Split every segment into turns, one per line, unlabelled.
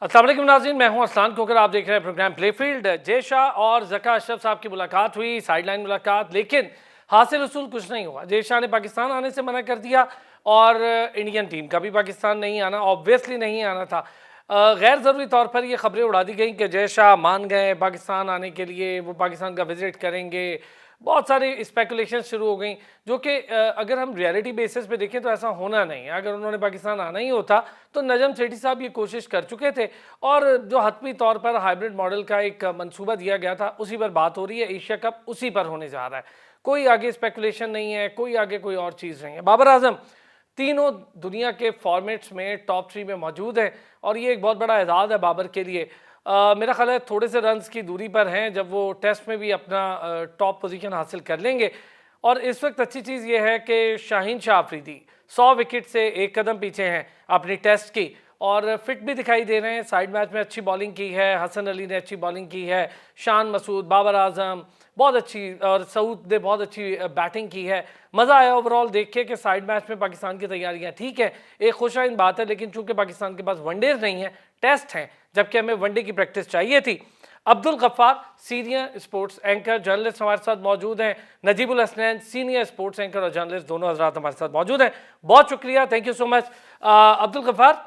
अस्सलाम वालेकुम नाज़रीन, मैं हूं असलान खोकर। आप देख रहे हैं प्रोग्राम प्लेफील्ड। जय शाह और ज़का अशरफ साहब की मुलाकात हुई, साइडलाइन मुलाकात, लेकिन हासिल उसूल कुछ नहीं हुआ। जय शाह ने पाकिस्तान आने से मना कर दिया और इंडियन टीम का भी पाकिस्तान नहीं आना, ऑब्वियसली नहीं आना था। गैर ज़रूरी तौर पर ये खबरें उड़ा दी गई कि जय शाह मान गए पाकिस्तान आने के लिए, वो पाकिस्तान का विजिट करेंगे। बहुत सारी स्पेकुलेशन शुरू हो गई, जो कि अगर हम रियलिटी बेसिस पे देखें तो ऐसा होना नहीं है। अगर उन्होंने पाकिस्तान आना ही होता तो नजम सेठी साहब ये कोशिश कर चुके थे, और जो हतमी तौर पर हाइब्रिड मॉडल का एक मंसूबा दिया गया था उसी पर बात हो रही है। एशिया कप उसी पर होने जा रहा है, कोई आगे स्पेकुलेशन नहीं है, कोई आगे कोई और चीज़ नहीं है। बाबर आजम तीनों दुनिया के फॉर्मेट्स में टॉप 3 में मौजूद हैं, और ये एक बहुत बड़ा एजाज़ है बाबर के लिए। मेरा ख्याल है थोड़े से रन्स की दूरी पर हैं, जब वो टेस्ट में भी अपना टॉप पोजीशन हासिल कर लेंगे। और इस वक्त अच्छी चीज़ ये है कि शाहीन शाह अफरीदी 100 विकेट से एक कदम पीछे हैं अपनी टेस्ट की, और फिट भी दिखाई दे रहे हैं। साइड मैच में अच्छी बॉलिंग की है, हसन अली ने अच्छी बॉलिंग की है, शान मसूद, बाबर आजम बहुत अच्छी, और सऊद ने बहुत अच्छी बैटिंग की है। मज़ा आया ओवरऑल देख के कि साइड मैच में पाकिस्तान की तैयारियां ठीक है, एक खुशाइन बात है, लेकिन चूंकि पाकिस्तान के पास वनडेज नहीं है, टेस्ट हैं, जबकि हमें वनडे की प्रैक्टिस चाहिए थी। Abdul Ghaffar senior sports anchor journalist हमारे साथ मौजूद हैं, Najibul Hasnain senior sports anchor और जर्नलिस्ट, दोनों हजरात हमारे साथ मौजूद हैं। बहुत शुक्रिया, thank you so much. Abdul Ghaffar,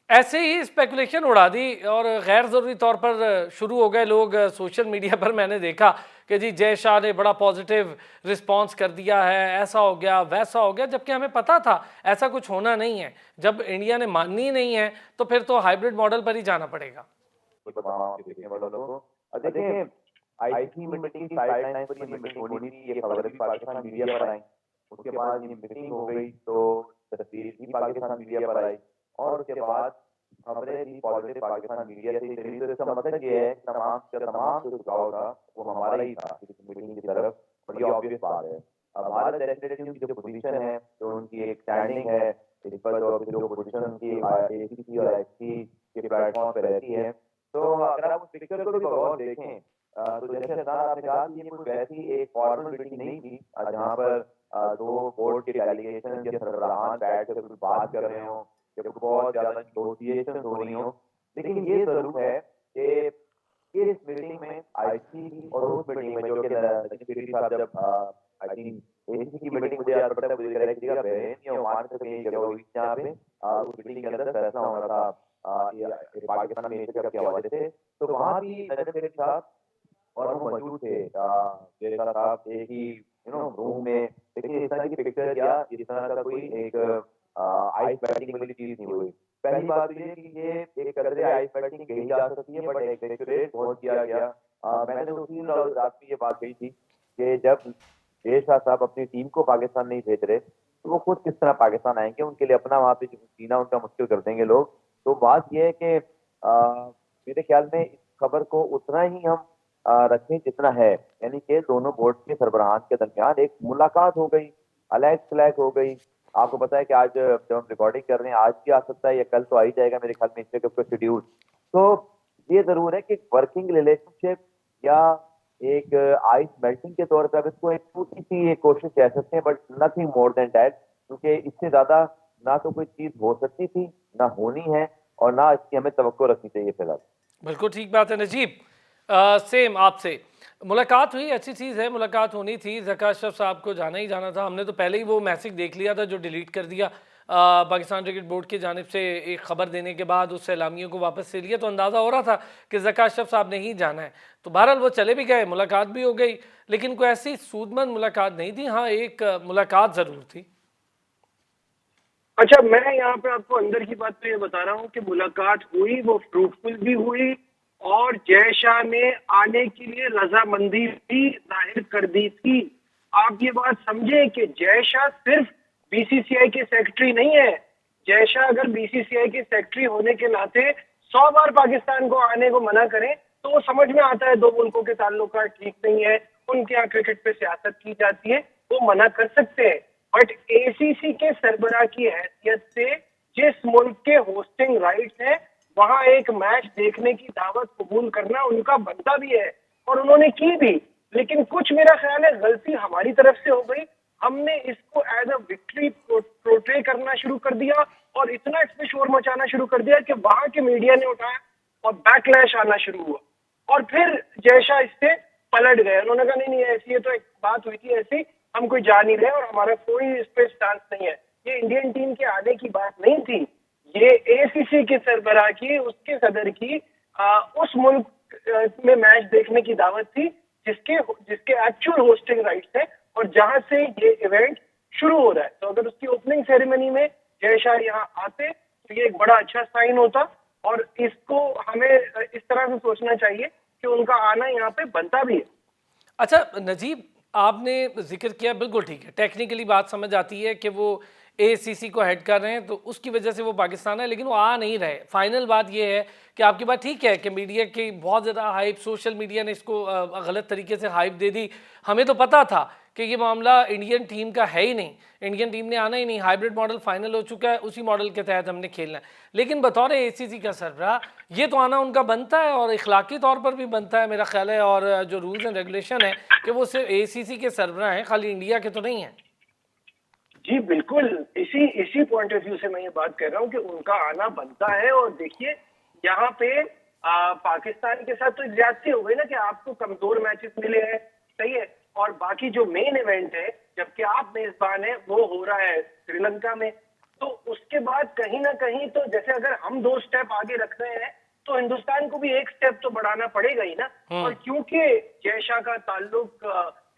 ऐसे ही स्पेकुलेशन उड़ा दी और गैर ज़रूरी तौर पर शुरू हो गए लोग सोशल मीडिया पर। मैंने देखा कि जी जय शाह ने बड़ा पॉजिटिव रिस्पांस कर दिया है, ऐसा हो गया वैसा हो गया, जबकि हमें पता था ऐसा कुछ होना नहीं है। जब इंडिया ने माननी नहीं है तो फिर तो हाइब्रिड मॉडल पर ही जाना पड़ेगा।
देखिए, आईसीसी मीटिंग की साइडलाइन पर ये मीटिंग होनी थी, ये खबर भी पाकिस्तान मीडिया पर आई। उसके बाद ये मीटिंग हो गई तो तस्वीर भी पाकिस्तान मीडिया पर आई और उसके बाद खबरें भी पॉजिटिव पाकिस्तान मीडिया से चली। तो इसका मतलब ये है कि तमाम जो झुकाव था वो हमारा ही था इस मीटिंग की तरफ, और ये ऑब्वियस बात है। अब भारत टेस्ट टीम की जो पोजीशन है, जो उनकी एक स्टैंडिंग है, इस पर जो पोजीशन उनकी एसीसी और आईसीसी के प्लेटफॉर्म पे रहती है, तो अगर आप उस पिक्चर को भी गौर देखें तो जैसे अदनान आपने कहा कि ये कोई वैसी एक फॉर्मल मीटिंग नहीं थी जहाँ पर दो बोर्ड के डेलीगेशन के सरबराहान बैठ कर कुछ बात कर रहे हो या कुछ बहुत ज्यादा नेगोशिएशन हो रही हो। लेकिन ये जरूर है कि इस मीटिंग में आईसीसी और उस मीटिंग में जो कि नजीब साहब जब आई थिंक एसीसी की मीटिंग मुझे याद पड़ता है, मुझे करेक्ट जगह बहरीन या ओमान से कहीं जगह हुई जहाँ पे उस मीटिंग के अंदर फैसला होना था पाकिस्तान में एशिया कप के हवाले से। तो वहाँ भी नजीब साहब और वो मौजूद थे जयशाह साहब एक ही रूम में। देखिए इस तरह की पिक्चर या इस तरह का कोई एक आइस बैटिंग वाली चीज नहीं हुई। पहली बात तो ये कि ये एक कदरे आइस बैटिंग कही जा सकती है, बट एक्सेक्यूरेट बहुत किया गया। मैंने तो उसी रात में ये बात कही थी कि जब जयशाह साहब अपनी टीम को पाकिस्तान नहीं भेज रहे तो वो खुद किस तरह पाकिस्तान आएंगे, उनके लिए अपना वहाँ पे जीना उनका मुश्किल कर देंगे लोग। तो बात यह है कि मेरे ख्याल में इस खबर को उतना ही हम रखें जितना है, यानी कि दोनों बोर्ड के सरबराहान के दरमियान एक मुलाकात हो गई, अलग थलग हो गई। आपको पता है कि आज जब हम रिकॉर्डिंग कर रहे हैं आज भी आ सकता है या कल तो आ ही जाएगा मेरे ख्याल में एशिया कप का शेड्यूल। तो ये जरूर है कि वर्किंग रिलेशनशिप या एक आइस मेल्टिंग के तौर पर इसको एक छोटी सी एक कोशिश कह सकते हैं, but nothing more than that, क्योंकि इससे ज्यादा ना तो कोई चीज हो सकती थी, ना होनी है, और ना इसकी हमें तवक्को रखनी चाहिए फिलहाल।
बिल्कुल ठीक बात है नजीब। सेम आपसे मुलाकात हुई, अच्छी चीज़ है, मुलाकात होनी थी। ज़का अशरफ साहब को जाना ही जाना था। हमने तो पहले ही वो मैसेज देख लिया था जो डिलीट कर दिया पाकिस्तान क्रिकेट बोर्ड की जानिब से एक खबर देने के बाद, उस सैलामियों को वापस से लिया, तो अंदाज़ा हो रहा था कि ज़का अशरफ साहब ने ही जाना है। तो बहरहाल वो चले भी गए, मुलाकात भी हो गई, लेकिन कोई ऐसी सूदमंद मुलाकात नहीं थी। हाँ, एक मुलाकात ज़रूर थी।
अच्छा, मैं यहाँ पे आपको अंदर की बात तो ये बता रहा हूँ कि मुलाकात हुई, वो फ्रूटफुल भी हुई, और जय शाह ने आने के लिए रजामंदी भी जाहिर कर दी थी। आप ये बात समझे कि जय शाह सिर्फ बीसीसीआई के सेक्रेटरी नहीं है। जय शाह अगर बीसीसीआई के सेक्रेटरी होने के नाते 100 बार पाकिस्तान को आने को मना करें तो वो समझ में आता है दो मुल्कों के ताल्लुकात ठीक नहीं है, उनके यहाँ क्रिकेट पे सियासत की जाती है, वो मना कर सकते हैं। बट एसीसी के सरबराह की हैसियत से जिस मुल्क के होस्टिंग राइट्स है वहां एक मैच देखने की दावत कबूल करना उनका बनता भी है, और उन्होंने की भी। लेकिन कुछ मेरा ख्याल है गलती हमारी तरफ से हो गई। हमने इसको एज अ विक्ट्री प्रोट्रे करना शुरू कर दिया और इतना इसमें शोर मचाना शुरू कर दिया कि वहां के मीडिया ने उठाया और बैकलैश आना शुरू हुआ और फिर जय शाह इससे पलट गए। उन्होंने कहा नहीं नहीं ऐसी ये तो एक बात हुई थी ऐसी, हम कोई जा नहीं रहे और हमारा कोई इस पे स्टांस नहीं है। ये इंडियन टीम के आने की बात नहीं थी, ये एसीसी के सरबराह की, उसके सदर की उस मुल्क में मैच देखने की दावत थी जिसके जिसके एक्चुअल होस्टिंग राइट्स है और जहां से ये इवेंट शुरू हो रहा है। तो अगर उसकी ओपनिंग सेरेमनी में जय शाह यहाँ आते तो ये एक बड़ा अच्छा साइन होता और इसको हमें इस तरह से सोचना चाहिए कि उनका आना यहाँ पे बनता भी है।
अच्छा नजीब, आपने जिक्र किया, बिल्कुल ठीक है, टेक्निकली बात समझ आती है कि वो एसीसी को हेड कर रहे हैं तो उसकी वजह से वो पाकिस्तान है, लेकिन वो आ नहीं रहे। फाइनल बात ये है कि आपकी बात ठीक है कि मीडिया की बहुत ज़्यादा हाइप, सोशल मीडिया ने इसको गलत तरीके से हाइप दे दी। हमें तो पता था कि ये मामला इंडियन टीम का है ही नहीं, इंडियन टीम ने आना ही नहीं, हाइब्रिड मॉडल फाइनल हो चुका है, उसी मॉडल के तहत हमने खेलना है। लेकिन बतौर एसीसी का सरबराह ये तो आना उनका बनता है और इखलाकी तौर पर भी बनता है मेरा ख्याल है, और जो रूल्स एंड रेगुलेशन है कि वो सिर्फ एसीसी के सरबराह हैं, खाली इंडिया के तो नहीं हैं।
जी बिल्कुल, इसी पॉइंट ऑफ व्यू से मैं ये बात कर रहा हूँ कि उनका आना बनता है। और देखिए यहाँ पे पाकिस्तान के साथ तो ज्यादती हो गई ना कि आपको कमजोर मैचेस मिले हैं, सही है, और बाकी जो मेन इवेंट है जबकि आप मेजबान है वो हो रहा है श्रीलंका में। तो उसके बाद कहीं ना कहीं तो जैसे अगर हम 2 स्टेप आगे रख रहे हैं तो हिंदुस्तान को भी 1 स्टेप तो बढ़ाना पड़ेगा ही ना। और क्योंकि जय शाह का ताल्लुक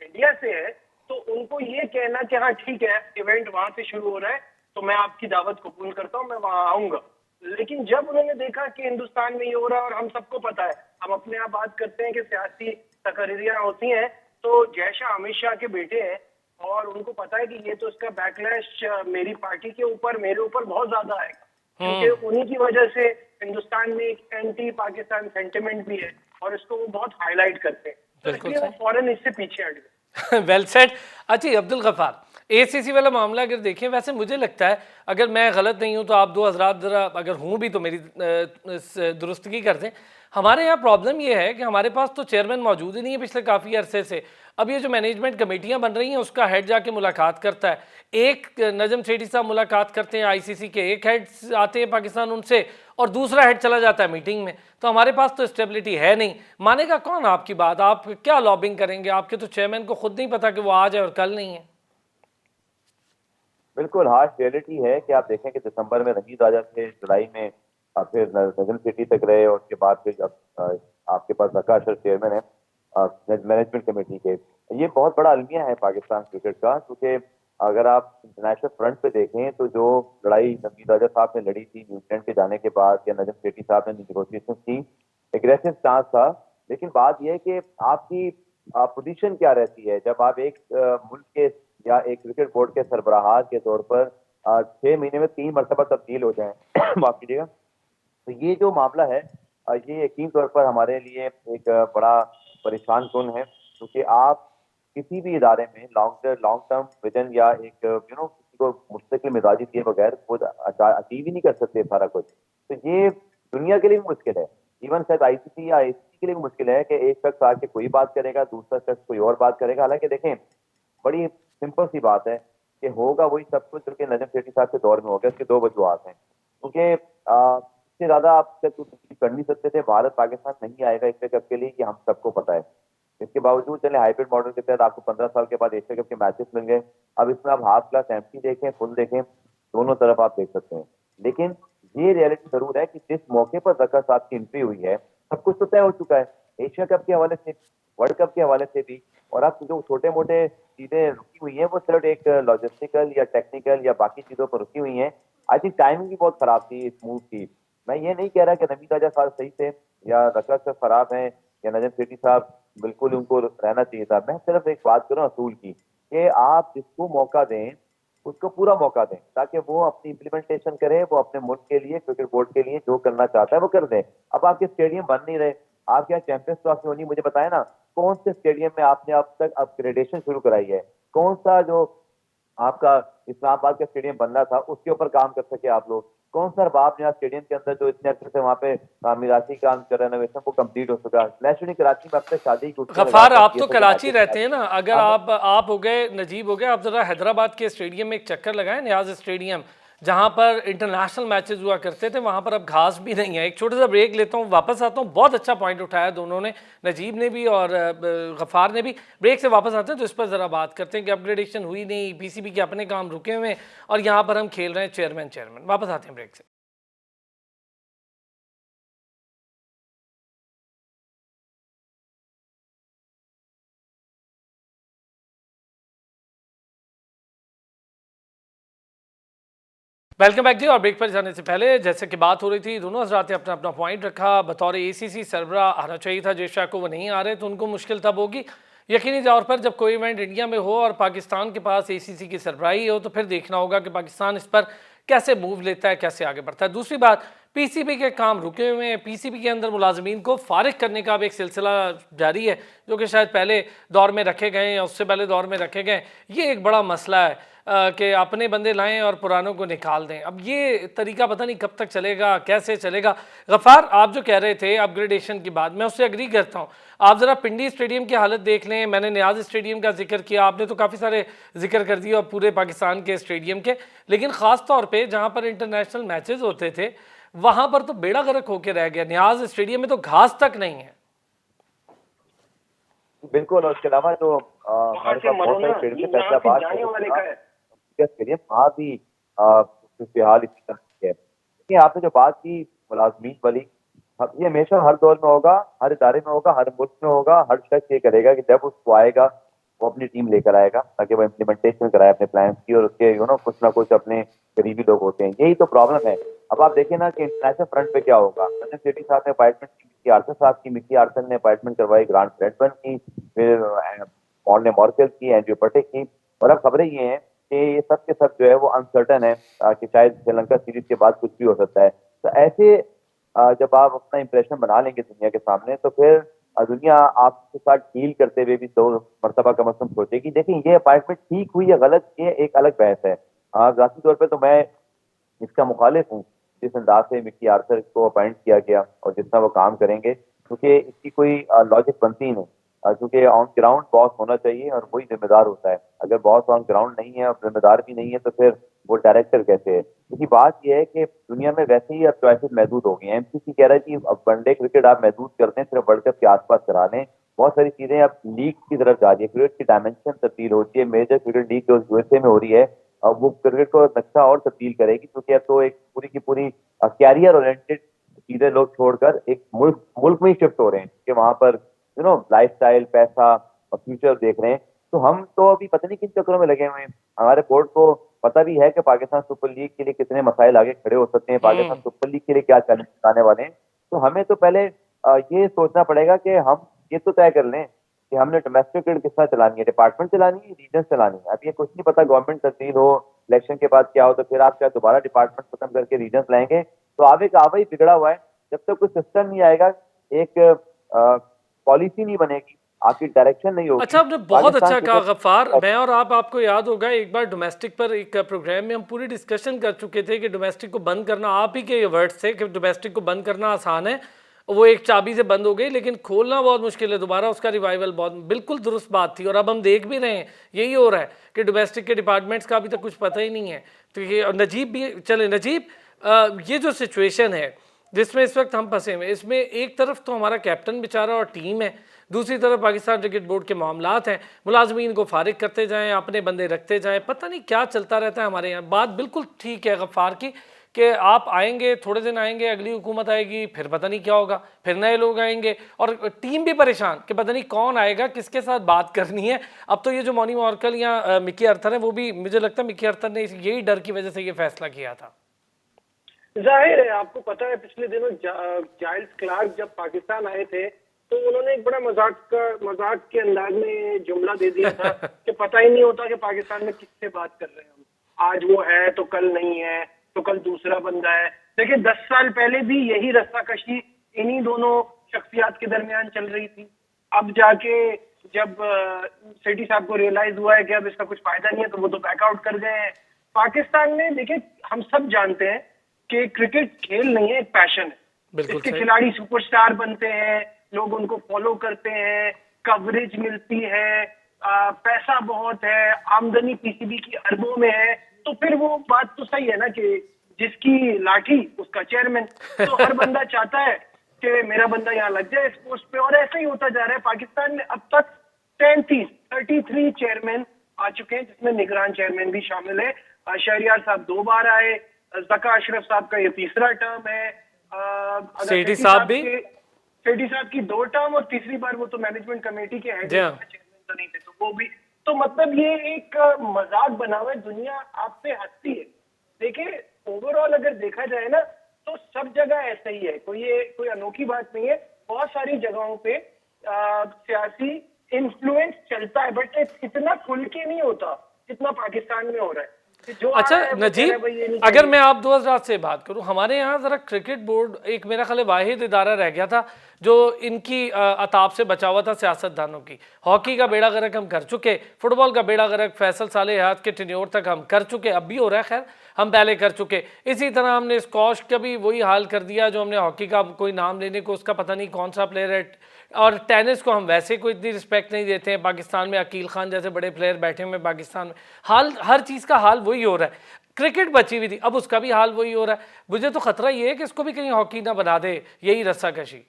इंडिया से है तो उनको ये कहना कि हाँ ठीक है इवेंट वहां से शुरू हो रहा है तो मैं आपकी दावत कबूल करता हूँ, मैं वहां आऊंगा। लेकिन जब उन्होंने देखा कि हिंदुस्तान में ये हो रहा है और हम सबको पता है, हम अपने आप बात करते हैं कि सियासी तकरीरियां होती हैं, तो जय शाह अमित शाह के बेटे हैं और उनको पता है कि ये तो इसका बैकलैश मेरी पार्टी के ऊपर, मेरे ऊपर बहुत ज्यादा आएगा, क्योंकि उन्हीं की वजह से हिंदुस्तान में एक एंटी पाकिस्तान सेंटिमेंट भी है और इसको वो बहुत हाईलाइट करते हैं, तो इसलिए वो फौरन इससे पीछे हट गए।
Well said. अच्छा अब्दुल गफ्फार, एसीसी वाला मामला अगर देखें, वैसे मुझे लगता है अगर मैं गलत नहीं हूं तो आप 2 हज़रात ज़रा अगर हूं भी तो मेरी दुरुस्तगी कर दें। हमारे यहाँ प्रॉब्लम ये है कि हमारे पास तो चेयरमैन मौजूद ही नहीं है पिछले काफ़ी अरसे से। अब ये जो मैनेजमेंट कमेटियाँ बन रही हैं उसका हेड जाके मुलाकात करता है, एक नजम सेठी साहब मुलाकात करते हैं आईसीसी के, एक हेड आते हैं पाकिस्तान उनसे और दूसरा हेड चला जाता है मीटिंग में। तो हमारे पास तो स्टेबिलिटी है नहीं। मानेगा कौन आपकी बात? आप क्या लॉबिंग करेंगे? आपके तो चेयरमैन को खुद नहीं पता कि वो आज है और कल नहीं है।
बिल्कुल हार्श रियलिटी है कि आप देखें कि दिसंबर में रहीद राजा थे, जुलाई में फिर नजम सिटी तक रहे और उसके बाद फिर आपके पास ज़का अशरफ चेयरमैन है मैनेजमेंट कमेटी के। ये बहुत बड़ा अलमिया है पाकिस्तान क्रिकेट का, क्योंकि अगर आप इंटरनेशनल फ्रंट पे देखें तो जो लड़ाई नवीद राजा साहब ने लड़ी थी न्यूजीलैंड के जाने के बाद, या नजम सेठी साहब ने निगोशिएशन की, एग्रेसिव स्टांस था। लेकिन बात यह है कि आपकी पोजीशन क्या रहती है जब आप एक मुल्क के या एक क्रिकेट बोर्ड के सरबराह के तौर पर 6 महीने में 3 मरतबा तब्दील हो जाए। माफ कीजिएगा। तो ये जो मामला है ये यकीन तौर पर हमारे लिए एक बड़ा परेशान कुन है, क्योंकि आप किसी भी इदारे में लॉन्ग टर्म विजन या एक किसी को मुस्तकिल मिजाजी दिए बगैर खुद अचीव ही नहीं कर सकते सारा कुछ। तो ये दुनिया के लिए भी मुश्किल है, इवन शायद आईसीसी या आईसीसी के लिए भी मुश्किल है कि एक शख्स आके कोई बात करेगा, दूसरा शख्स कोई और बात करेगा। हालांकि देखें बड़ी सिंपल सी बात है कि होगा वही सब कुछ जो कि नजम सेठी साहब के दौर में हो गया। उसके 2 वजूहत हैं, क्योंकि इससे ज्यादा आप कर नहीं सकते थे। भारत पाकिस्तान नहीं आएगा एशिया कप के लिए, कि हम सबको पता है। इसके बावजूद चले हाइब्रिड मॉडल के तहत आपको 15 साल के बाद एशिया कप के मैचेस मिल गए। अब इसमें आप हाफ क्लास एम्प्टी देखें, फुल देखें, दोनों तरफ आप देख सकते हैं। लेकिन ये रियलिटी जरूर है कि जिस मौके पर ज़का साहब की एंट्री हुई है सब कुछ तो तय हो चुका है, एशिया कप के हवाले से, वर्ल्ड कप के हवाले से भी। और अब जो छोटे मोटे चीजें रुकी हुई हैं वो सिर्फ एक लॉजिस्टिकल या टेक्निकल या बाकी चीजों पर रुकी हुई हैं। आई थिंक टाइमिंग भी बहुत खराब थी इस मूव की। मैं ये नहीं कह रहा कि नवीद राजा साहब सही थे या ज़का साहब खराब हैं या नजम सेठी साहब बिल्कुल उनको रहना चाहिए था। मैं सिर्फ एक बात कर रहा हूँ असूल की, कि आप जिसको मौका दें उसको पूरा मौका दें ताकि वो अपनी इम्प्लीमेंटेशन करे, वो अपने मुल्क के लिए, क्रिकेट बोर्ड के लिए जो करना चाहता है वो कर दे। अब आपके स्टेडियम बन नहीं रहे, आपके यहाँ चैंपियंस ट्रॉफी होनी, मुझे बताया ना कौन से स्टेडियम में आपने अब तक अपग्रेडेशन शुरू कराई है? कौन सा जो आपका इस्लामाबाद का स्टेडियम बनना था उसके ऊपर काम कर सके आप लोग? कौन सा बाप ने स्टेडियम के अंदर जो इतने अच्छे से वहाँ पे तामीराती काम कर रेनोवेशन को कंप्लीट हो सका? नेशनल कराची में अपने शादी
गफ्फार आप तो कराची रहते हैं ना, अगर आप हो गए, नजीब हो गए, आप जरा हैदराबाद के स्टेडियम में एक चक्कर लगाएं, नियाज स्टेडियम जहां पर इंटरनेशनल मैचेस हुआ करते थे वहां पर अब घास भी नहीं है। एक छोटा सा ब्रेक लेता हूं, वापस आता हूं। बहुत अच्छा पॉइंट उठाया दोनों ने, नजीब ने भी और गफ्फार ने भी। ब्रेक से वापस आते हैं तो इस पर ज़रा बात करते हैं कि अपग्रेडेशन हुई नहीं, पीसीबी के अपने काम रुके हुए हैं और यहाँ पर हम खेल रहे हैं चेयरमैन। वापस आते हैं ब्रेक से। वेलकम बैक जी। और ब्रेक पर जाने से पहले जैसे कि बात हो रही थी, दोनों हजरात ने अपना अपना पॉइंट रखा। बतौर एसीसी सरबरा आना चाहिए था जेशा को, वो नहीं आ रहे तो उनको मुश्किल तब होगी यकीनी तौर पर जब कोई इवेंट इंडिया में हो और पाकिस्तान के पास एसीसी की सरबराही हो, तो फिर देखना होगा कि पाकिस्तान इस पर कैसे मूव लेता है, कैसे आगे बढ़ता है। दूसरी बात, पीसीबी के काम रुके हुए हैं। पीसीबी के अंदर मुलाजमीन को फारिग करने का अब एक सिलसिला जारी है, जो कि शायद पहले दौर में रखे गए या उससे पहले दौर में रखे गए। ये एक बड़ा मसला है कि अपने बंदे लाएं और पुरानों को निकाल दें। अब ये तरीका पता नहीं कब तक चलेगा, कैसे चलेगा। गफ्फार, आप जो कह रहे थे अपग्रेडेशन की बात, मैं उससे एग्री करता हूँ। आप ज़रा पिंडी स्टेडियम की हालत देख लें। मैंने नियाज स्टेडियम का जिक्र किया, आपने तो काफ़ी सारे जिक्र कर दिया पूरे पाकिस्तान के स्टेडियम के, लेकिन ख़ास तौर पर जहाँ पर इंटरनेशनल मैचेज़ होते थे वहाँ पर तो बेड़ा गर्क होकर रह गया। नियाज स्टेडियम में तो घास तक नहीं है।
बिल्कुल। और उसके अलावा जो हमारे पास बहुत सारे स्टेडियम से फैसलाबाद स्टेडियम, वहाँ भी फिलहाल इसी तरह की है। देखिए, आपने जो बात की मुलाजमीन वाली, ये हमेशा हर दौर में होगा, हर इदारे में होगा, हर मुल्क में होगा। हर शख्स ये करेगा कि जब उसको आएगा वो अपनी टीम लेकर आएगा ताकि वो इम्प्लीमेंटेशन कराए अपने प्लान की, और उसके कुछ ना कुछ अपने करीबी लोग होते हैं। यही तो प्रॉब्लम है। अब आप देखें ना कि इंटरनेशनल फ्रंट पे क्या होगा। लंदन सिटी साहब ने अपॉइंटमेंट की, मिकी आर्थर साहब की, मिकी आर्थर ने अपॉइंटमेंट करवाई, ग्रांट ब्रैडबर्न की, फिर पॉल ने मॉर्केल की, एंड्रयू पटेक की। और अब खबरें ये हैं कि ये सब के सब जो है वो अनसर्टन है कि शायद श्रीलंका सीरीज के बाद कुछ भी हो सकता है। तो ऐसे जब आप अपना इंप्रेशन बना लेंगे दुनिया के सामने, तो फिर दुनिया आपके साथ डील करते हुए भी 2 मरतबा कम अज कम सोचेगी। देखिए, ये अपॉइंटमेंट ठीक हुई या गलत, ये एक अलग बहस है। ज़ाती तौर पे तो मैं इसका मुखालिफ हूँ, जिस अंदाज से मिकी आर्थर को अपॉइंट किया गया और जितना वो काम करेंगे, क्योंकि इसकी कोई लॉजिक बनती ही नहीं। क्योंकि ऑन ग्राउंड बॉस होना चाहिए और वही जिम्मेदार होता है। अगर बॉस ऑन ग्राउंड नहीं है और जिम्मेदार भी नहीं है, तो फिर वो डायरेक्टर कैसे है। क्योंकि बात यह है कि दुनिया में वैसे ही अब चॉइसेस महदूद हो गई हैं। एमसीसी कह रहा है कि अब वनडे क्रिकेट आप महदूद कर दें, सिर्फ वर्ल्ड कप के आसपास करा लें। बहुत सारी चीजें अब लीग की तरफ जा रही है, क्रिकेट की डायमेंशन तब्दील होती है। मेजर क्रिकेट लीग जो यूएसए में हो रही है, अब वो क्रिकेट को नक्शा और तब्दील करेगी, क्योंकि अब तो एक पूरी की पूरी कैरियर ओरिएंटेड चीजें लोग छोड़कर एक मुल्क में ही शिफ्ट हो रहे हैं कि वहां पर लाइफस्टाइल, पैसा और फ्यूचर देख रहे हैं। तो हम तो अभी पता नहीं किन चक्करों में लगे हुए हैं। हमारे बोर्ड को पता भी है कि पाकिस्तान सुपर लीग के लिए कितने मसाइल आगे खड़े हो सकते हैं, पाकिस्तान सुपर लीग के लिए क्या चैलेंज आने वाले हैं। तो हमें तो पहले ये सोचना पड़ेगा कि हम ये तो तय कर लें कि हमने डोमेस्टिक क्रिकेट किस तरह चलानी है, डिपार्टमेंट चलानी है, रीजन चलानी है। अब ये कुछ नहीं पता, गवर्नमेंट तब्दील हो, इलेक्शन के बाद क्या हो, तो फिर आप क्या दोबारा डिपार्टमेंट खत्म करके रीजन लाएंगे। तो आगे का आवा ही बिगड़ा हुआ है। जब तक कोई सिस्टम नहीं आएगा, एक पॉलिसी नहीं बनेगी, आपकी डायरेक्शन नहीं होगी।
अच्छा, आपने बहुत अच्छा कहा गफ्फार। मैं और आपको याद होगा एक बार डोमेस्टिक पर एक प्रोग्राम में हम पूरी डिस्कशन कर चुके थे कि डोमेस्टिक को बंद करना, आप ही के वर्ड्स थे कि डोमेस्टिक को बंद करना आसान है, वो एक चाबी से बंद हो गई, लेकिन खोलना बहुत मुश्किल है, दोबारा उसका रिवाइवल बहुत। बिल्कुल दुरुस्त बात थी। और अब हम देख भी रहे हैं यही हो रहा है कि डोमेस्टिक के डिपार्टमेंट्स का अभी तक कुछ पता ही नहीं है। तो ये, और नजीब भी चले, नजीब ये जो सिचुएशन है जिसमें इस वक्त हम फंसे हुए, इसमें एक तरफ तो हमारा कैप्टन बेचारा और टीम है, दूसरी तरफ पाकिस्तान क्रिकेट बोर्ड के मामलात हैं। मुलाजमीन को फारिग करते जाएं, अपने बंदे रखते जाएं, पता नहीं क्या चलता रहता है हमारे यहाँ। बात बिल्कुल ठीक है गफ्फार की कि आप आएंगे, थोड़े दिन आएंगे, अगली हुकूमत आएगी, फिर पता नहीं क्या होगा, फिर नए लोग आएंगे और टीम भी परेशान कि पता नहीं कौन आएगा, किसके साथ बात करनी है। अब तो ये जो मॉनी मॉर्कल या मिकी आर्थर है, वो भी मुझे लगता है मिकी आर्थर ने यही डर की वजह से ये फैसला किया था।
जाहिर है, आपको पता है पिछले दिनों जाइल्स क्लार्क जब पाकिस्तान आए थे तो उन्होंने एक बड़ा मजाक के अंदाज में जुमला दे दिया था कि पता ही नहीं होता कि पाकिस्तान में किससे बात कर रहे हैं हम। आज वो है तो कल नहीं है, तो कल दूसरा बंदा है। देखिए, 10 साल पहले भी यही रस्साकशी इन्हीं दोनों शख्सियात के दरमियान चल रही थी। अब जाके जब सेठी साहब को रियलाइज हुआ है कि अब इसका कुछ फायदा नहीं है, तो वो तो बैकआउट कर गए हैं। पाकिस्तान में देखिए, हम सब जानते हैं कि क्रिकेट खेल नहीं है, एक पैशन है। इसके खिलाड़ी सुपरस्टार बनते हैं, लोग उनको फॉलो करते हैं, कवरेज मिलती है, पैसा बहुत है, आमदनी पीसीबी की अरबों में है। तो फिर वो बात तो सही है ना कि जिसकी लाठी उसका चेयरमैन। तो हर बंदा चाहता है कि मेरा बंदा यहाँ लग जाए इस पोस्ट पे, और ऐसा ही होता जा रहा है। पाकिस्तान में अब तक 33 चेयरमैन आ चुके हैं, जिसमें निगरान चेयरमैन भी शामिल है। शहरियार साहब 2 बार आए, ज़का अशरफ साहब का ये तीसरा टर्म है,
सेठी साहब भी,
सेठी साहब की 2 टर्म, और तीसरी बार वो तो मैनेजमेंट कमेटी के हेड चेयरमैन तो नहीं थे, तो वो भी। तो मतलब ये एक मजाक बना हुआ है, दुनिया आपसे हंसती है। देखिए ओवरऑल अगर देखा जाए ना, तो सब जगह ऐसा ही है, कोई अनोखी बात नहीं है। बहुत सारी जगहों पे सियासी इन्फ्लुएंस चलता है, बट इतना खुल के नहीं होता जितना पाकिस्तान में हो रहा है। जो
अच्छा नजीब, अगर मैं आप 2 हज़रात से बात करूं, हमारे यहाँ ज़रा क्रिकेट बोर्ड एक मेरा ख्याल वाहिद इदारा रह गया था जो इनकी अताब से बचा हुआ था सियासतदानों की। हॉकी का बेड़ा गर्क हम कर चुके, फुटबॉल का बेड़ा गर्क फैसल साले हयात के टेन्योर तक हम कर चुके, अब भी हो रहा है, खैर हम पहले कर चुके। इसी तरह हमने स्कॉश का भी वही हाल कर दिया जो हमने हॉकी का, कोई नाम लेने को उसका पता नहीं कौन सा प्लेयर है, और टेनिस को हम वैसे कोई इतनी रिस्पेक्ट नहीं देते हैं। पाकिस्तान में अकील खान जैसे बड़े प्लेयर बैठे हुए पाकिस्तान में, हाल हर चीज़ का हाल वही हो रहा है। क्रिकेट बची हुई थी, अब उसका भी हाल वही हो रहा है। मुझे तो खतरा ये है कि इसको भी कहीं हॉकी ना बना दे यही रस्साकशी।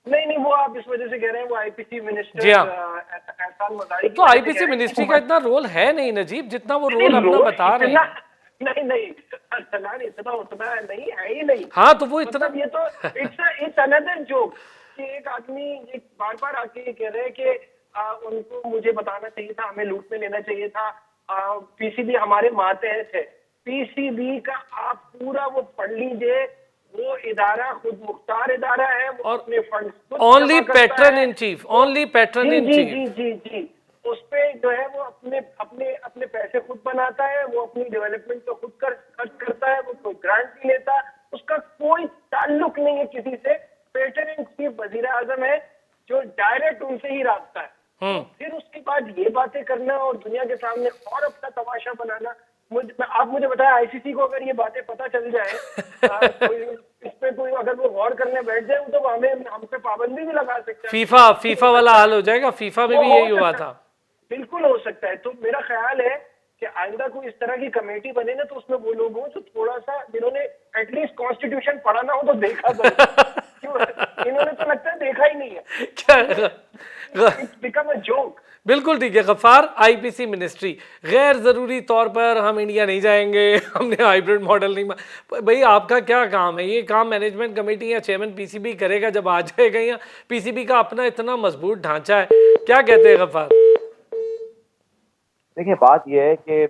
नहीं, वो आप इस वजह से कह रहे हैं, वो आईपीसी मिनिस्टर
जी हाँ,
एहसान मदारी
तो आईपीसी मिनिस्ट्री का इतना रोल है नहीं नजीब, जितना वो रोल अपना बता रहे हैं।
नहीं इतना उतना नहीं है ही नहीं।
हाँ तो वो इतना,
मतलब ये तो इट्स अनदर जोक कि एक आदमी ये बार बार आके कह रहे हैं कि उनको मुझे बताना चाहिए था, हमें लूट में लेना चाहिए था, पीसीबी हमारे मातहत है। पीसीबी का आप पूरा वो पढ़ लीजिए, वो इदारा खुद मुख्तार इदारा है, वो अपने fund
only pattern in chief, only pattern in chief.
जी उस पे जो है वो अपने पैसे खुद बनाता है, वो अपनी डेवलपमेंट तो खुद खर्च करता है, वो कोई ग्रांट नहीं लेता, उसका कोई ताल्लुक नहीं है किसी से। पैटर्न इन चीफ वजीर आजम है जो डायरेक्ट उनसे ही रास्ता है। तो फिर उसके बाद ये बातें करना और दुनिया के सामने और अपना तमाशा बनाना, आप मुझे बताया आईसीसी को अगर ये बातें पता चल जाए, इस पे कोई अगर वो गौर करने बैठ जाए तो हम पे पाबंदी भी लगा सकते हैं।
फीफा वाला हाल हो जाएगा, फीफा में भी यही हुआ था।
बिल्कुल हो सकता है। तो मेरा ख्याल है कि आइंदा कोई इस तरह की कमेटी बने ना, तो उसमें वो लोग हों जो थोड़ा सा, जिन्होंने एटलीस्ट कॉन्स्टिट्यूशन पढ़ा ना हो तो देखा तो क्यों, इन्होंने तो लगता है देखा ही नहीं है, इट्स बिकम अ जोक।
बिल्कुल ठीक है गफ्फार, आईपीसी मिनिस्ट्री गैर ज़रूरी तौर पर हम इंडिया नहीं जाएंगे, हमने हाइब्रिड मॉडल नहीं। भाई आपका क्या काम है, ये काम मैनेजमेंट कमेटी या चेयरमैन पीसीबी करेगा जब आ जाएगा, या पीसीबी का अपना इतना मजबूत ढांचा है। क्या कहते हैं गफ्फार?
देखिए बात यह है कि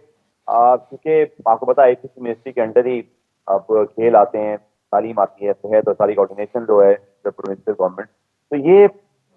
क्योंकि आपको पता है आईसीसी मिनिस्ट्री के अंडर ही अब खेल आते हैं, तालीम आती है, सेहत और सारी कोऑर्डिनेशन जो है प्रोविंशियल गवर्नमेंट, तो ये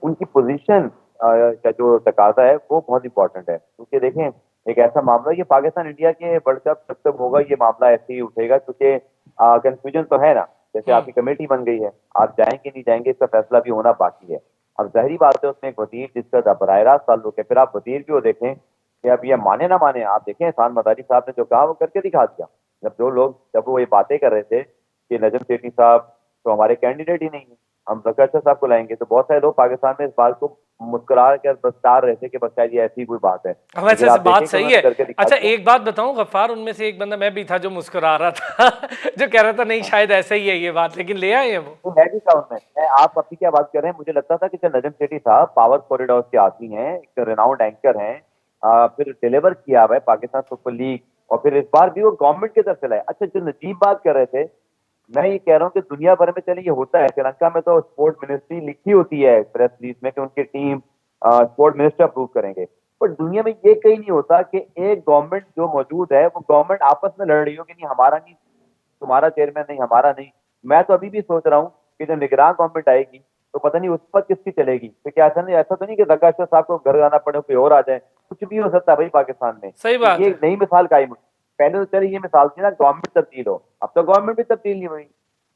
उनकी पोजीशन का जो तकाजा है वो बहुत इंपॉर्टेंट है। क्योंकि देखें एक ऐसा मामला, ये पाकिस्तान इंडिया के वर्ल्ड कप जब तक होगा ये मामला ऐसे ही उठेगा, क्योंकि कंफ्यूजन तो है ना। जैसे आपकी कमेटी बन गई है, आप जाएंगे नहीं जाएंगे इसका फैसला भी होना बाकी है। अब जहरी बात है उसमें एक वजीर जिसका बराह रास्त ताल्लुक है, फिर आप वजीर भी वो देखें कि अब ये माने ना माने। आप देखें एहसान मदारी साहब ने जो कहा वो करके दिखा दिया। जब वो ये बातें कर रहे थे कि नजम सेठी साहब तो हमारे कैंडिडेट ही नहीं है, हम ज़का साहब को लाएंगे, तो बहुत सारे लोग पाकिस्तान में इस बात को मुस्कुरा कर बस टार रहे थे कि बस शायद ये ऐसी कोई बात है।
वैसे बात सही है। अच्छा एक बात बताऊं गफ्फार, उनमें से एक बंदा मैं भी था जो मुस्कुरा रहा था जो कह रहा था नहीं शायद ऐसे ही है ये बात, लेकिन ले आए हैं वो।
मैं भी था उनमें। मैं आप अपनी क्या बात कर रहे हैं, मुझे लगता था कि जब नजम सेठी साहब पावर कॉरिडोर के आदमी हैं, एक रेनाउंड एंकर हैं, फिर डिलीवर किया हुआ है पाकिस्तान सुपर लीग, और फिर इस बार भी वो गवर्नमेंट की तरफ से लाए। अच्छा जो नजीब बात कर रहे थे, मैं ये कह रहा हूँ कि दुनिया भर में चले ये होता है, श्रीलंका में तो स्पोर्ट मिनिस्ट्री लिखी होती है प्रेस रिलीज में कि उनकी टीम स्पोर्ट मिनिस्टर अप्रूव करेंगे, पर दुनिया में ये कहीं नहीं होता कि एक गवर्नमेंट जो मौजूद है वो गवर्नमेंट आपस में लड़ रही हो कि नहीं हमारा नहीं, तुम्हारा चेयरमैन नहीं, हमारा नहीं। मैं तो अभी भी सोच रहा हूँ कि जब निगरान गवर्नमेंट आएगी तो पता नहीं उस पर किसकी चलेगी, क्योंकि ऐसा तो नहीं कि ज़का अशरफ साहब को घर जाना पड़े, कोई और आ जाए, कुछ भी हो सकता है भाई पाकिस्तान में।
सही बात
ये एक नई मिसाल कायम हुई। पहले तो चलिए ये मिसाल थी ना गवर्नमेंट तब्दील हो, अब तो गवर्नमेंट भी तब्दील नहीं हुई।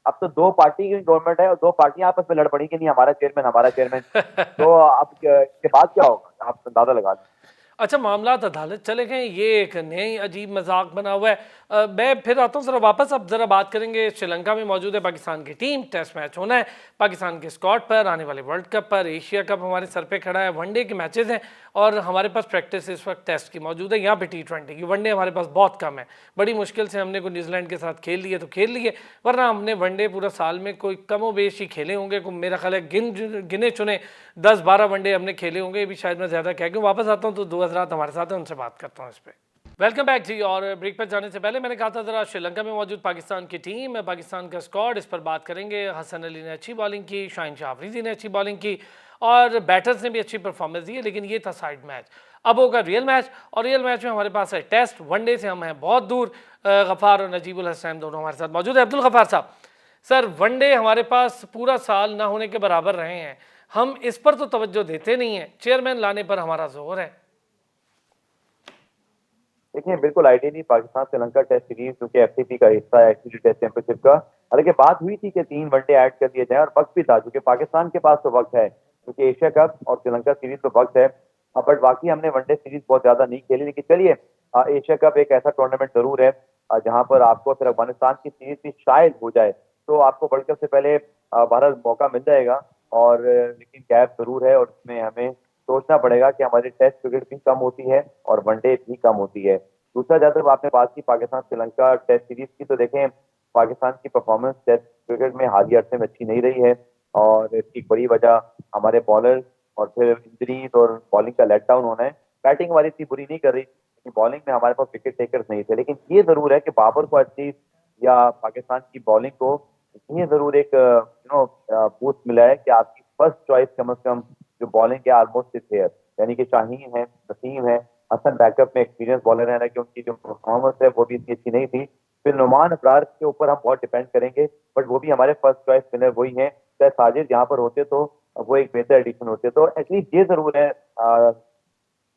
अब तो 2 पार्टी की गवर्नमेंट है और 2 पार्टियां आपस में लड़ पड़ी कि नहीं हमारा चेयरमैन हमारा चेयरमैन। तो अब इसके बाद क्या होगा आप अंदाजा लगा लें।
अच्छा, मामला अदालत चले गए, ये एक नई अजीब मजाक बना हुआ है। मैं फिर आता हूँ ज़रा वापस। अब ज़रा बात करेंगे, श्रीलंका में मौजूद है पाकिस्तान की टीम, टेस्ट मैच होना है पाकिस्तान के स्कॉट पर, आने वाले वर्ल्ड कप पर, एशिया कप हमारे सर पे खड़ा है, वनडे के मैचेस हैं और हमारे पास प्रैक्टिस इस वक्त टेस्ट की मौजूद है, यहाँ पे T20 की। वनडे हमारे पास बहुत कम है, बड़ी मुश्किल से हमने को न्यूजीलैंड के साथ खेल लिए तो खेल लिए, वरना हमने वनडे पूरा साल में कोई कमो बेश ही खेले होंगे। मेरा ख्याल है गिने चुने 10-12 वनडे हमने खेले होंगे, ये भी शायद मैं ज़्यादा कह क्यों। वापस आता हूँ तो 2 हज़रात हमारे साथ हैं, उनसे बात करता हूँ इस पर। वेलकम बैक जी। और ब्रेक पर जाने से पहले मैंने कहा था ज़रा श्रीलंका में मौजूद पाकिस्तान की टीम, पाकिस्तान का स्क्वाड, इस पर बात करेंगे। हसन अली ने अच्छी बॉलिंग की, शाहीन शाह अफरीदी ने अच्छी बॉलिंग की और बैटर्स ने भी अच्छी परफॉर्मेंस दी है, लेकिन ये था साइड मैच। अब होगा रियल मैच, और रियल मैच में हमारे पास है टेस्ट। वनडे से हम हैं बहुत दूर। गफ़ार और नजीबुल हसन दोनों हमारे साथ मौजूद है। अब्दुल गफ़ार साहब, सर वनडे हमारे पास पूरा साल ना होने के बराबर रहे हैं, हम इस पर तो तवज्जो देते नहीं हैं, चेयरमैन लाने पर हमारा जोर है।
देखिए, बिल्कुल आइडिया नहीं पाकिस्तान श्रीलंका टेस्ट सीरीज जो कि एफसीपी का हिस्सा है, एक्चुअली टेस्ट चैंपियनशिप का। हालांकि बात हुई थी कि 3 वनडे ऐड कर दिए जाए और वक्त भी था, क्योंकि पाकिस्तान के पास तो वक्त है, क्योंकि एशिया कप और श्रीलंका सीरीज तो वक्त है। बट बाकी हमने वनडे सीरीज बहुत ज्यादा नहीं खेली, लेकिन चलिए, एशिया कप एक ऐसा टूर्नामेंट जरूर है जहां पर आपको फिर अफगानिस्तान की सीरीज भी शायद हो जाए तो आपको वर्ल्ड कप से पहले भारत मौका मिल जाएगा। और लेकिन गैप जरूर है और इसमें हमें सोचना पड़ेगा कि हमारी टेस्ट क्रिकेट भी कम होती है और वनडे भी कम होती है। दूसरा, जब आपने बात की पाकिस्तान श्रीलंका टेस्ट सीरीज की, तो देखें पाकिस्तान की परफॉर्मेंस टेस्ट क्रिकेट में हालिया अरसे में अच्छी नहीं रही है और इसकी बड़ी वजह हमारे बॉलर और फिर इंजरीज और बॉलिंग का लेट डाउन होना है। बैटिंग हमारी इतनी बुरी नहीं कर रही, लेकिन बॉलिंग में हमारे पास विकेट टेकर्स नहीं थे। लेकिन ये जरूर है कि बाबर को एटलीस्ट या पाकिस्तान की बॉलिंग को ये जरूर एक बूस्ट मिला है कि आपकी फर्स्ट चॉइस कम से कम जो बॉलिंग के ऑलमोस्ट थे, यानी कि शाहीन है, नसीम है, हसन बैकअप में एक्सपीरियंस बॉलर है ना, कि उनकी जो परफॉर्मेंस है वो भी इतनी अच्छी नहीं थी। फिर नुमान अबरार के ऊपर हम बहुत डिपेंड करेंगे, बट वो भी हमारे फर्स्ट चॉइस स्पिनर वही हैं। चाहे साजिद यहाँ पर होते तो वो एक बेहतर एडिशन होते। तो एटलीस्ट ये जरूर है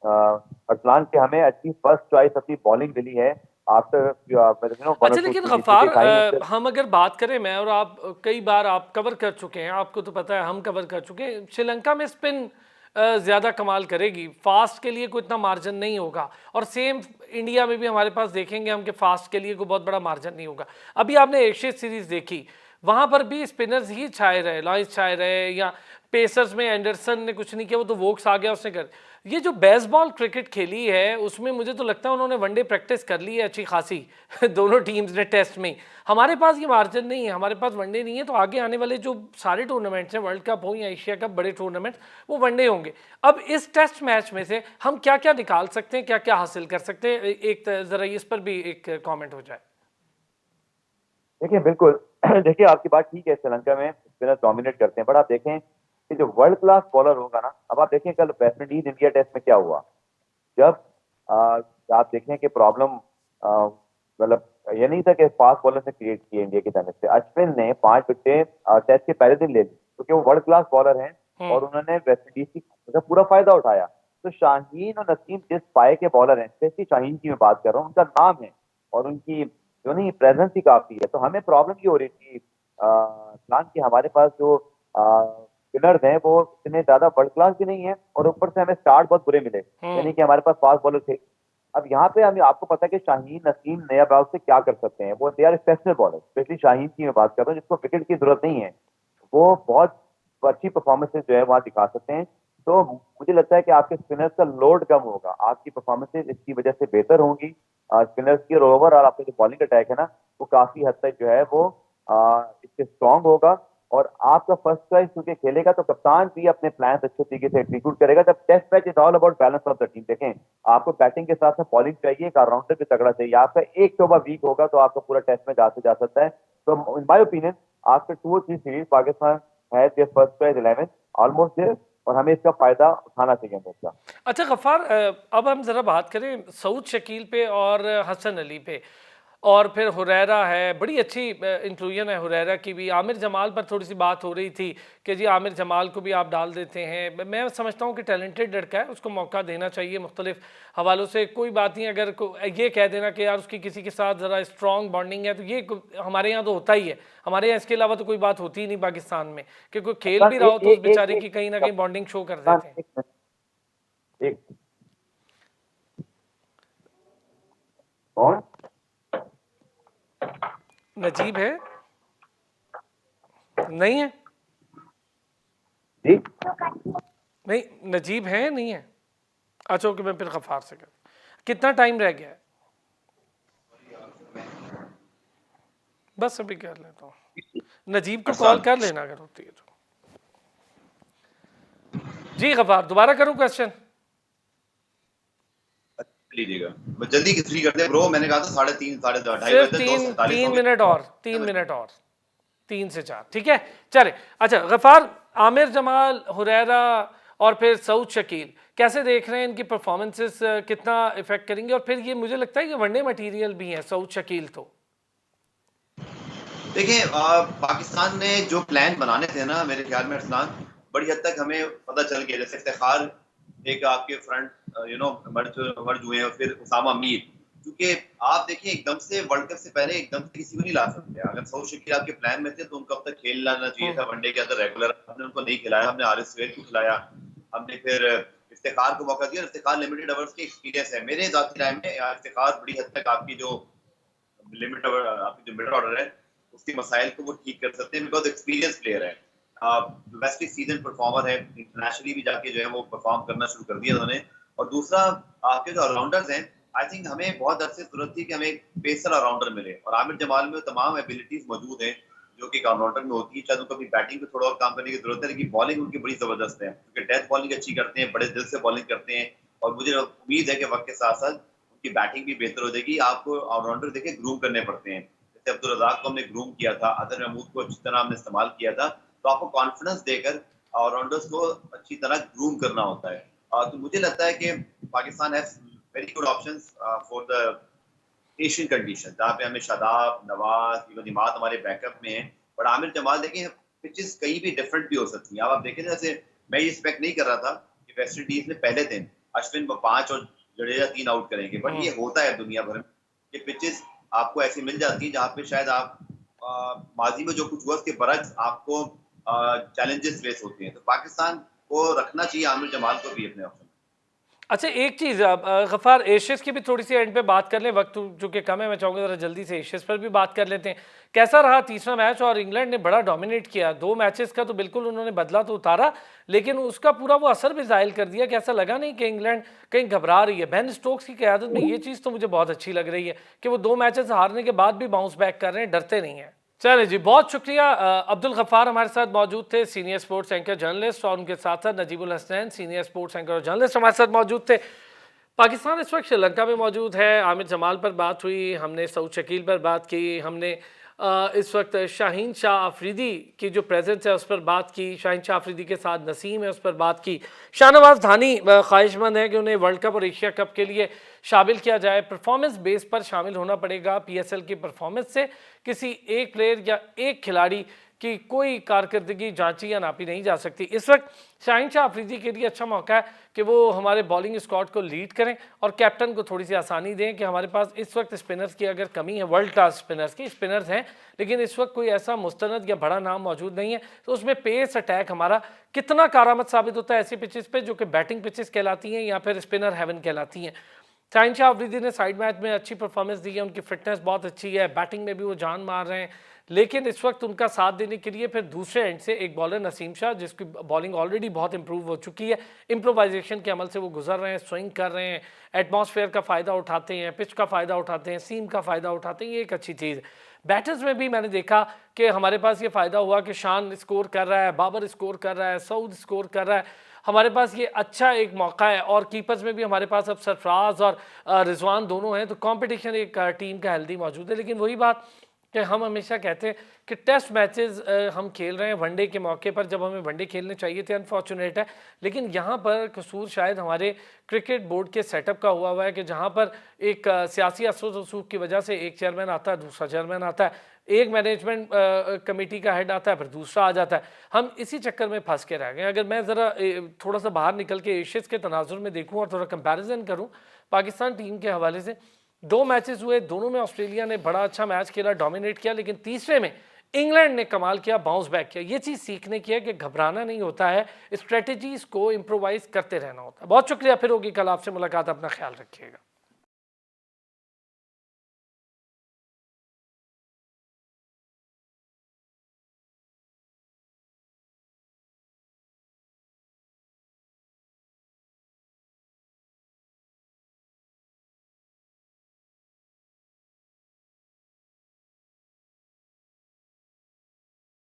अरसलान के हमें एटलीस्ट फर्स्ट चॉइस अपनी बॉलिंग मिली है आफ्टर
अच्छा, लेकिन गफ्फार हम अगर बात करें, मैं और आप कई बार आप कवर कर चुके हैं, आपको तो पता है हम कवर कर चुके हैं, श्रीलंका में स्पिन ज़्यादा कमाल करेगी, फास्ट के लिए कोई इतना मार्जिन नहीं होगा। और सेम इंडिया में भी हमारे पास देखेंगे हम कि फास्ट के लिए कोई बहुत बड़ा मार्जिन नहीं होगा। अभी आपने एशिया सीरीज़ देखी, वहाँ पर भी स्पिनर्स ही छाए रहे, लॉइस छाए रहे, या पेसर्स में एंडरसन ने कुछ नहीं किया, वो तो वोक्स आ गया उसने कर। ये जो बेसबॉल क्रिकेट खेली है उसमें मुझे तो लगता है उन्होंने वनडे प्रैक्टिस कर ली है अच्छी खासी दोनों टीम्स ने टेस्ट में। हमारे पास ये मार्जिन नहीं है, हमारे पास वनडे नहीं है, तो आगे आने वाले जो सारे टूर्नामेंट्स हैं, वर्ल्ड कप हो या एशिया कप, बड़े टूर्नामेंट्स, वो वनडे होंगे। अब इस टेस्ट मैच में से हम क्या क्या निकाल सकते हैं, क्या क्या हासिल कर सकते हैं, एक ज़रा इस पर भी एक कॉमेंट हो जाए।
देखिए, बिल्कुल देखिए आपकी बात ठीक है, श्रीलंका में स्पिनर डोमिनेट करते हैं, बट आप देखें कि जो वर्ल्ड क्लास बॉलर होगा ना, अब आप देखें कल वेस्ट इंडीज इंडिया टेस्ट में क्या हुआ। जब आप देखें कि प्रॉब्लम मतलब ये नहीं था कि फास्ट बॉलर ने क्रिएट किए इंडिया की तरफ से, अश्विन ने 5 विकेट टेस्ट के पहले दिन ले ली, क्योंकि वो वर्ल्ड क्लास बॉलर हैं और उन्होंने वेस्ट इंडीज की पूरा फायदा उठाया। तो शाहीन और नसीम जिस पाए के बॉलर हैं, स्पेशली शाहीन की मैं बात कर रहा हूँ, उनका नाम है और उनकी जो नहीं प्रेजेंस ही काफी है। तो हमें प्रॉब्लम ये हो रही थी प्लान की, हमारे पास जो स्पिनर्स हैं वो इतने ज्यादा वर्ल्ड क्लास भी नहीं है और ऊपर से हमें स्टार्ट बहुत बुरे मिले, यानी कि हमारे पास फास्ट बॉलर थे। अब यहाँ पे हमें आपको पता है कि शाहीन नसीम नया बॉल से क्या कर सकते हैं, वो they are exceptional bowler. Specially Shaheen की मैं बात कर रहा हूँ, जिसको विकेट की जरूरत नहीं है, वो बहुत अच्छी परफॉर्मेंसेज जो है वहाँ दिखा सकते हैं। तो मुझे लगता है कि आपके स्पिनर्स का लोड कम होगा, आपकी परफॉर्मेंसेज इसकी वजह से बेहतर होंगी स्पिनर्स की, और ओवरऑल आपका जो बॉलिंग अटैक है ना, वो काफी हद तक जो है वो इससे स्ट्रॉन्ग होगा। और आपका फर्स्ट चॉइस क्योंकि खेलेगा तो कप्तान भी अपने प्लान अच्छे तरीके से एग्जीक्यूट करेगा। जब test match is all about balance of the team. देखें, आपको बैटिंग के साथ साथ बॉलिंग चाहिए, एक ऑलराउंडर भी तगड़ा चाहिए। आपका एक शोबा वीक होगा तो आपका पूरा टेस्ट मैच आते जा सकता है। तो इन माय ओपिनियन आफ्टर 2 और 3 सीरीज पाकिस्तान है their first choice 11 almost there, और हमें इसका फायदा उठाना चाहिए हमेशा।
अच्छा गफ्फार, अब हम ज़रा बात करें सऊद शकील पे और हसन अली पे, और फिर हुरैरा है, बड़ी अच्छी इंक्लूजन है हुरैरा की भी। आमिर जमाल पर थोड़ी सी बात हो रही थी कि जी आमिर जमाल को भी आप डाल देते हैं। मैं समझता हूँ कि टैलेंटेड लड़का है, उसको मौका देना चाहिए मुख्तलिफ हवालों से, कोई बात नहीं। अगर ये कह देना कि यार उसकी किसी के साथ ज़रा स्ट्रॉन्ग बॉन्डिंग है, तो ये हमारे यहाँ तो होता ही है, हमारे यहाँ इसके अलावा तो कोई बात होती ही नहीं पाकिस्तान में कि कोई खेल भी रहा हो तो उस बेचारे की कहीं ना कहीं बॉन्डिंग शो कर देते हैं।
कौन?
नजीब है? नहीं है?
जी
नहीं, नजीब है नहीं है? अच्छा ओके, मैं फिर गफार से कर। कितना टाइम रह गया है? बस अभी कर लेता हूँ। नजीब को कॉल कर लेना अगर होती है तो। जी गफार, दोबारा करूँ क्वेश्चन?
लीजिएगा, बस जल्दी फ्री कर दे ब्रो। मैंने कहा था 3:30 2:30
सिर्फ
बजे,
3
2:47
मिनट और 3 मिनट और 3 से 4, ठीक है चले। अच्छा गफार, आमिर जमाल, हुरैरा और फिर सऊद शकील कैसे देख रहे हैं? इनकी परफॉर्मेंसेस कितना इफेक्ट करेंगे? और फिर ये मुझे लगता है कि वनडे मटेरियल भी है सऊद शकील तो।
देखिए, पाकिस्तान ने जो प्लान बनाने थे ना, मेरे ख्याल में अरसलान, बड़ी हद तक हमें पता चल गया। जैसे इफ्तिखार एक आपके फ्रंट मर्ज हुए हैं, और फिर उसामा मीर, क्योंकि आप देखिए एकदम से वर्ल्ड कप से पहले एकदम से किसी को नहीं ला सकते। अगर सऊद शकील आपके प्लान में थे तो उनको अब तक खेल लाना चाहिए था वनडे के अंदर रेगुलर। हमने उनको नहीं खिलाया, हमने हारिस सुहेल को खिलाया, हमने फिर इफ्तिखार को मौका दिया। इफ्तिखार लिमिटेड ओवर्स की एक्सपीरियंस है मेरे जाती राय में। इफ्तिखार बड़ी हद तक आपकी जो लिमिट ओवर, आपकी जो मिडल ऑर्डर है, उसके मसाइल को वो ठीक कर सकते हैं, बिकॉज एक्सपीरियंस प्लेयर है, वेस्ट सीजन परफॉर्मर है, इंटरनेशनली भी जाके जो है वो परफॉर्म करना शुरू कर दिया उन्होंने। और दूसरा, आपके जो ऑलराउंडर्स हैं, आई थिंक हमें बहुत अरसे जरूरत थी कि हमें एक पेसर ऑलराउंडर मिले, और आमिर जमाल में तमाम एबिलिटीज मौजूद हैं जो कि ऑलराउंडर में होती है। शायद उनको अपनी बैटिंग पे थोड़ा और काम करने की जरूरत है, लेकिन बॉलिंग उनकी बड़ी जबरदस्त है, क्योंकि डेथ बॉलिंग अच्छी करते हैं, बड़े दिल से बॉलिंग करते हैं, और मुझे उम्मीद है कि वक्त के साथ साथ उनकी बैटिंग भी बेहतर हो जाएगी। आपको ऑलराउंडर देखे ग्रूम करने पड़ते हैं, जैसे अब्दुल रज़ाक को हमने ग्रूम किया था, अदर महमूद को अच्छी तरह हमने इस्तेमाल किया था, तो आपको कॉन्फिडेंस देकर ऑलराउंडर्स को अच्छी तरह ग्रूम करना होता है। तो मुझे लगता है कि Pakistan has very good options for the Asian condition, जहाँ पे हमें शादाब, नवाज, इवन इमाद हमारे बैकअप में है। बट आमिर जमाल देखें, पिचेस कहीं भी डिफरेंट भी हो सकती हैं। अब आप देखें, जैसे मैं ये एक्सपेक्ट नहीं कर रहा था कि वेस्ट इंडीज में पहले दिन अश्विन 5 और जडेजा 3 आउट करेंगे, बट ये होता है दुनिया भर में कि पिचेस आपको ऐसी मिल जाती है जहाँ पे शायद आप माजी में जो कुछ हुआ उसके बरक्स आपको चैलेंजेस फेस होते हैं। तो पाकिस्तान को रखना चाहिए आमिर जमाल को भी अपने ऑप्शन।
अच्छा एक चीज़ गफ़ार, एशियस की भी थोड़ी सी एंड पे बात कर लें, वक्त चूँकि कम है, मैं चाहूँगा ज़रा जल्दी से एशियस पर भी बात कर लेते हैं। कैसा रहा तीसरा मैच? और इंग्लैंड ने बड़ा डोमिनेट किया, 2 मैचेस का तो बिल्कुल उन्होंने बदला तो उतारा, लेकिन उसका पूरा वो असर भी ज़ाहिर कर दिया कि ऐसा लगा नहीं कि इंग्लैंड कहीं घबरा रही है। बेन स्टोक्स की क़यादत में ये चीज़ तो मुझे बहुत अच्छी लग रही है कि वो 2 मैचेस हारने के बाद भी बाउंस बैक कर रहे हैं, डरते नहीं हैं। चले जी, बहुत शुक्रिया। अब्दुल गफ़ार हमारे साथ मौजूद थे, सीनियर स्पोर्ट्स एंकर जर्नलिस्ट, और उनके साथ साथ Najibul Hasnain, senior sports anchor और जर्नलिस्ट हमारे साथ मौजूद थे। पाकिस्तान इस वक्त श्रीलंका में मौजूद है। आमिर जमाल पर बात हुई, हमने सऊद शकील पर बात की, हमने इस वक्त शाहीन शाह अफरीदी की जो प्रेजेंस है उस पर बात की, शाहीन शाह अफरीदी के साथ नसीम है उस पर बात की। शाहनवाज धानी ख्वाहिशमंद है कि उन्हें वर्ल्ड कप और एशिया कप के लिए शामिल किया जाए। परफॉर्मेंस बेस पर शामिल होना पड़ेगा। PSL की परफॉर्मेंस से किसी एक प्लेयर या एक खिलाड़ी की कोई कारकर्दगी जांची या नापी नहीं जा सकती। इस वक्त शाहीन शाह अफरीदी के लिए अच्छा मौका है कि वो हमारे बॉलिंग स्क्वाड को लीड करें और कैप्टन को थोड़ी सी आसानी दें कि हमारे पास इस वक्त स्पिनर्स की अगर कमी है, वर्ल्ड क्लास स्पिनर्स की, स्पिनर्स हैं लेकिन इस वक्त कोई ऐसा मुस्तनद या बड़ा नाम मौजूद नहीं है, तो उसमें पेस अटैक हमारा कितना कारआमद साबित होता है ऐसी पिचेस पे जो कि बैटिंग पिचेस कहलाती हैं या फिर स्पिनर हेवन कहलाती हैं। शाहीन शाह अफरीदी ने साइड मैच में अच्छी परफॉर्मेंस दी है, उनकी फिटनेस बहुत अच्छी है, बैटिंग में भी वो जान मार रहे हैं, लेकिन इस वक्त उनका साथ देने के लिए फिर दूसरे एंड से एक बॉलर नसीम शाह, जिसकी बॉलिंग ऑलरेडी बहुत इंप्रूव हो चुकी है, इम्प्रोवाइजेशन के अमल से वो गुजर रहे हैं, स्विंग कर रहे हैं, एटमॉस्फेयर का फ़ायदा उठाते हैं, पिच का फ़ायदा उठाते हैं, सीम का फ़ायदा उठाते हैं, ये एक अच्छी चीज़ है। बैटर्स में भी मैंने देखा कि हमारे पास ये फ़ायदा हुआ कि शान स्कोर कर रहा है, बाबर स्कोर कर रहा है, सऊद स्कोर कर रहा है, हमारे पास ये अच्छा एक मौका है। और कीपर्स में भी हमारे पास अब सरफराज और रिजवान दोनों हैं, तो कंपटीशन एक टीम का हेल्दी मौजूद है। लेकिन वही बात कि हम हमेशा कहते हैं कि टेस्ट मैचेस हम खेल रहे हैं वनडे के मौके पर, जब हमें वनडे खेलने चाहिए थे, अनफॉर्चुनेट है। लेकिन यहाँ पर कसूर शायद हमारे क्रिकेट बोर्ड के सेटअप का हुआ है कि जहाँ पर एक सियासी असर रसूख की वजह से एक चेयरमैन आता है, दूसरा चेयरमैन आता है, एक मैनेजमेंट कमेटी का हेड आता है, फिर दूसरा आ जाता है। हम इसी चक्कर में फंस के रह गए। अगर मैं ज़रा थोड़ा सा बाहर निकल के एशियस के तनाजुर में देखूँ और थोड़ा कंपैरिजन करूँ पाकिस्तान टीम के हवाले से, 2 मैचेस हुए, दोनों में ऑस्ट्रेलिया ने बड़ा अच्छा मैच खेला, डोमिनेट किया, लेकिन तीसरे में इंग्लैंड ने कमाल किया, बाउंस बैक किया। ये चीज़ सीखने की है कि घबराना नहीं होता है, स्ट्रेटजीज को इम्प्रोवाइज करते रहना होता है। बहुत शुक्रिया, फिर होगी कल आपसे मुलाकात, अपना ख्याल रखिएगा।